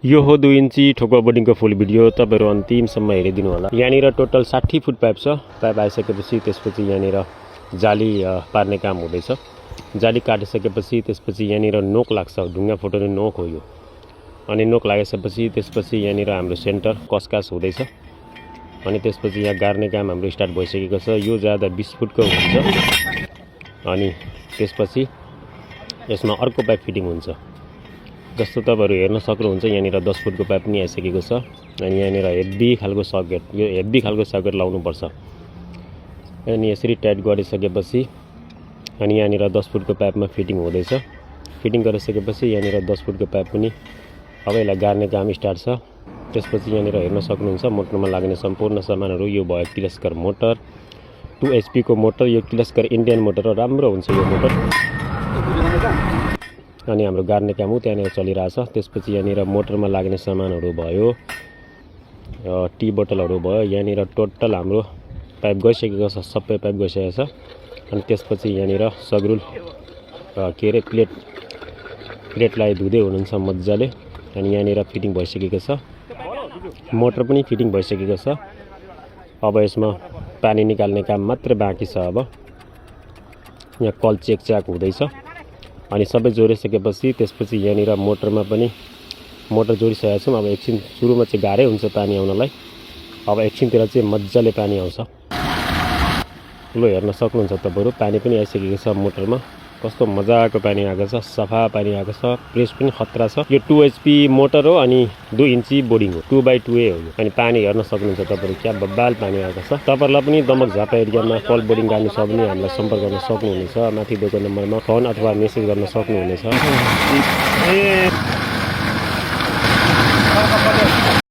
यो हो 2 इन्ची ठोकुवा बोर्डिङको फुल भिडियो तपाईहरु अन्तिमसम्म हेरिदिनु होला। यहाँनिर टोटल 60 फुट पाइप छ। पाइप आइसकेपछि त्यसपछि यहाँनिर जाली पार्ने काम हुँदैछ। जाली काटिसकेपछि त्यसपछि यहाँनिर नोक लाग्छ, ढुङ्गा फुटाउने नोक हो यो। अनि नोक लागेपछि त्यसपछि यहाँनिर हाम्रो सेन्टर कसकास हुँदैछ। अनि त्यसपछि यहाँ गार्ने काम हाम्रो स्टार्ट भइसकेको छ। यो ज्यादा 20 फुटको हुन्छ। अनि त्यसपछि यसमा अर्को पाइप फिटिङ हुन्छ। जस्तो तपाईहरु हेर्न सक्नुहुन्छ यहाँनिर 10 फुटको पाइप पनि आइसकेको छ। अनि यहाँनिर हेभी खालको सकेट, यो हेभी खालको सकेट लाउनु पर्छ। अनि यसरी टाइट गरिसकेपछि अनि यहाँनिर 10 फुटको पाइपमा फिटिङ हुँदैछ। फिटिङ गरिसकेपछि यहाँनिर 10 फुटको पाइप पनि अब यसलाई गार्ने काम स्टार्ट छ। त्यसपछि यहाँनिर हेर्न सक्नुहुन्छ मोटरमा लाग्ने सम्पूर्ण सामानहरु। यो भयो किर्लोस्कर मोटर, 2 HP को मोटर। यो किर्लोस्कर इन्डियन मोटर हो, राम्रो हुन्छ यो मोटर। अनि हाम्रो गार्ने काम हो त्यहाँनिर चलिरहेछ। त्यसपछि यहाँनिर मोटरमा लाग्ने सामानहरु भयो, टी बोतलहरु भयो। यहाँनिर टोटल हाम्रो पाइप गइसकेको छ, सबै पाइप गइसकेको छ। अनि त्यसपछि यहाँनिर सग्रुल के रे प्लेटलाई धुदै हुनुहुन्छ मज्जाले। अनि यहाँनिर फिटिङ भइसकेको छ। मोटर पनि फिटिङ भइसकेको छ। अब यसमा पानी निकाल्ने काम मात्र बाँकी छ। अब यहाँ कल चेक हुँदैछ। अनि सबै जोडिसकेपछि त्यसपछि यहाँनिर मोटरमा पनि मोटर जोडिसकेका छौं। अब एकछिन सुरुमा चाहिँ गाह्रै हुन्छ पानी आउनलाई। अब एकछिनतिर चाहिँ मज्जाले पानी आउँछ। लो हेर्न सक्नुहुन्छ तपाईहरु पानी पनि आइसकेको छ मोटरमा। कस्तो मजाको पानी आएको छ, सफा पानी आएको छ। प्रेस पनि खतरा छ। यो 2 HP मोटर हो अनि 2 इन्ची बोर्डिङ हो, 2x2 हो यो। अनि पानी हेर्न सक्नुहुन्छ तपाईहरु, क्या बब्बाल पानी आएको छ। तपाईहरुलाई पनि दमक झापा एरियामा कल बोर्डिङ गर्नु छ भने हामीलाई सम्पर्क गर्न सक्नुहुनेछ। माथि दिएको नम्बरमा फोन अथवा मेसेज गर्न सक्नुहुनेछ।